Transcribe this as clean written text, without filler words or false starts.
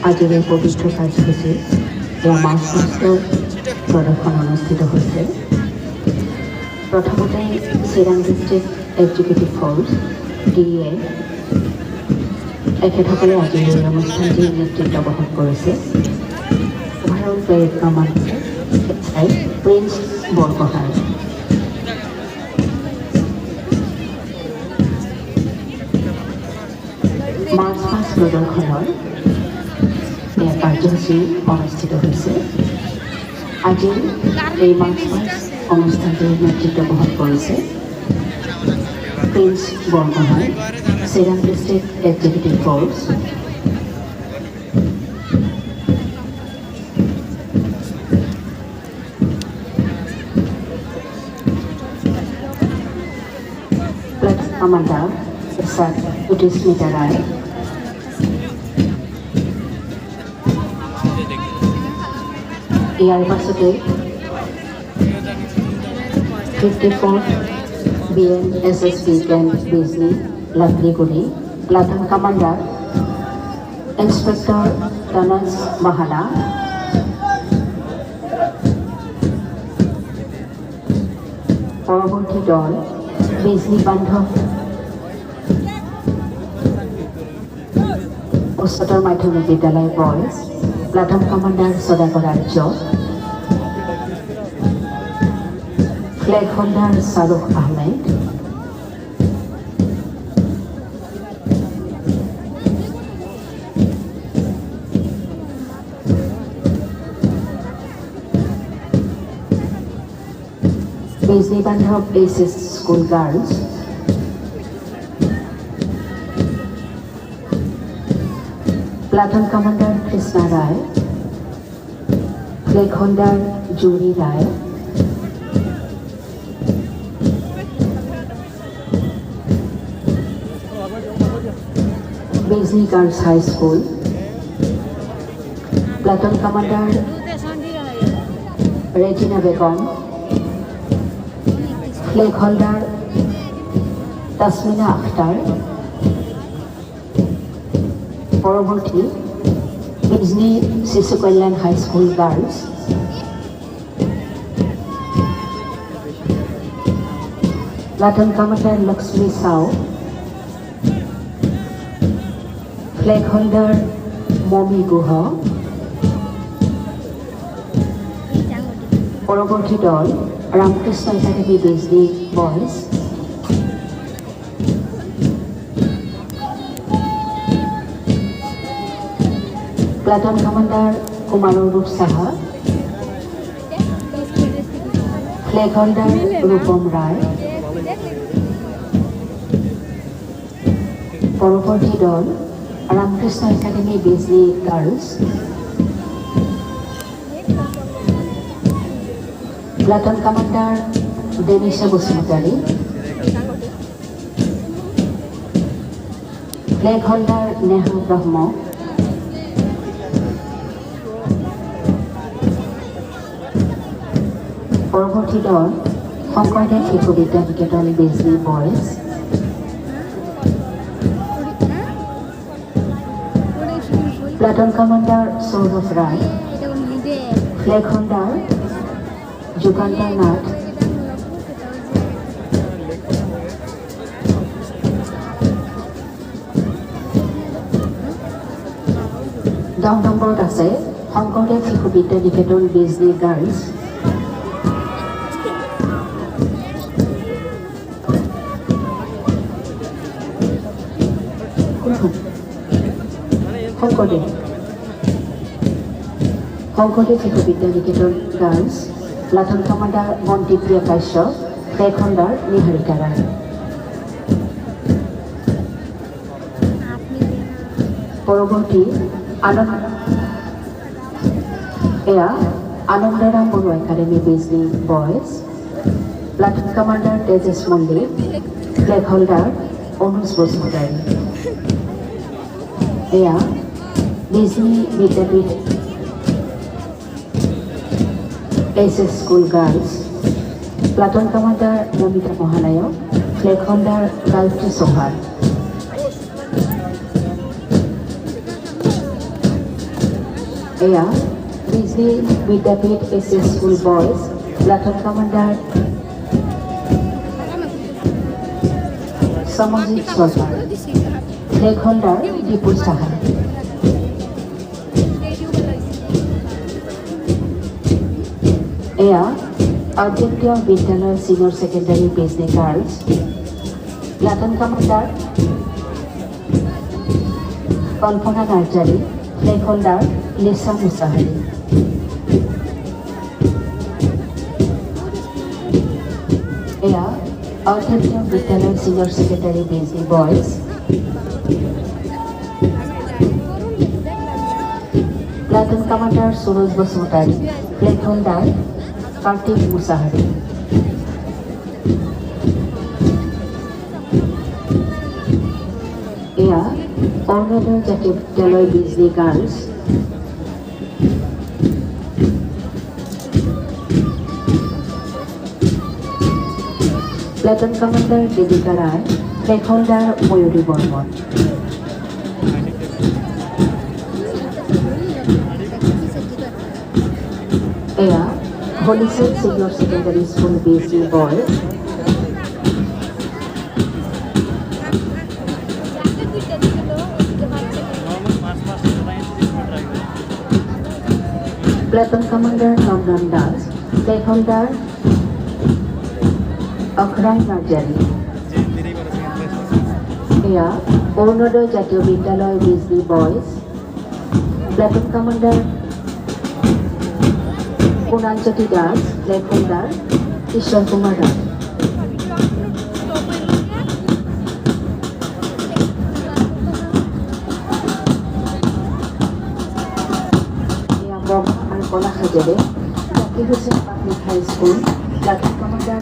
আজিৰ এই পবিত্ৰ কাৰ্যসূচীত এয়া মাৰ্চ পাষ্টৰ প্ৰদৰ্শন অনুষ্ঠিত হৈছে। প্ৰথমতে Chirang district executive force DA এখেতসকলে আজিৰ এই অনুষ্ঠানটিৰ নেতৃত্ব বহন কৰিছে। Overall parade commander Prince Borgohain. March past প্ৰদৰ্শনৰ এয়া কাৰ্যসূচী অনুষ্ঠিত হৈছে। আজিৰ এই মাৰ্চ পাষ্ট অনুষ্ঠানটিৰ নেতৃত্ব বহন কৰিছে Prince Borgohain, Chirang district executive force. Commander sir Jyotismita Roy, ইয়াৰ পাছতে 54th BNSSB camp Bijni Lovliguri platoon commander inspector Tanoj Mahana, পৰৱৰ্তী দল বিজনী বান্ধৱ উচ্চতৰ মাধ্যমিক বিদ্যালয় boys platoon commander Sadagar Arya, flag holder Shahrukh Ahmed, Bijni Bandhav HS school girls, platoon commander Krishna Roy, flag holder Juri Roy, Bijni girls high school, platoon commander Regina Begum, flag holder Tasmina Akhtar, পৰৱৰ্তী Bijni Shishu Kalyan high school girls, platoon commander Lakshmi Chao, flag holder Momi Guha, পৰৱৰ্তী দল Ramakrishna academy Bijni boys, platoon commander Kumarurup Saha, flag holder Rupam Roy, পৰৱৰ্তী দল Ramakrishna academy Bijni girls, platoon commander দেনিশা Basumatary, flag holder Neha Brahma, পৰৱৰ্তী দল Sankardev Shishu Vidya Niketan Bijni boys, platoon commander Saurav Roy, flag holder Jugantar Nath, দহ নম্বৰত আছে Sankardev Shishu Vidya Niketan Bijni girls, Sankardev Shishu Vidya Niketan girls, platoon commander Mantripriya Kashyap, flag holder Niharika Roy. পৰৱৰ্তী এয়া Anandaram Barua academy Bijni boys, platoon commander Tejesh Mallick, flag holder Anuj Basumatary. এয়া Bijni Vidyapith HS school girls, platoon commander Namita Mahanayak, flag holder Gayatri Chauhan. এয়া Bijni Vidyapith SS school boys platoon commander Samajit Sarkar, flag holder Bipul Saha. এয়া অদ্বিতীয় Vidyalaya senior secondary Bijni girls platoon commander Kalpana Narzary, flag holder Lisa Mushahary. এয়া অদ্বিতীয় Vidyalaya senior secondary Bijni boys platoon commander Suraj Basumatary, flag holder Kartik Mushahary. এয়া Arunodoy Jatiya Vidyalaya Bijni girls platoon commander Devika Roy, flag holder Mayuri Barman. এয়া Holy Cell senior secondary school Bijni boys platoon commander Nandan Das, flag holder Akhrai Narzary. এয়া Arunodoy Jatiya Vidyalaya Bijni boys platoon commander Kunaljyoti Das, flag holder Ishwar Kumar Roy. কলা হাজারে Zakir Hussain public high school platoon commander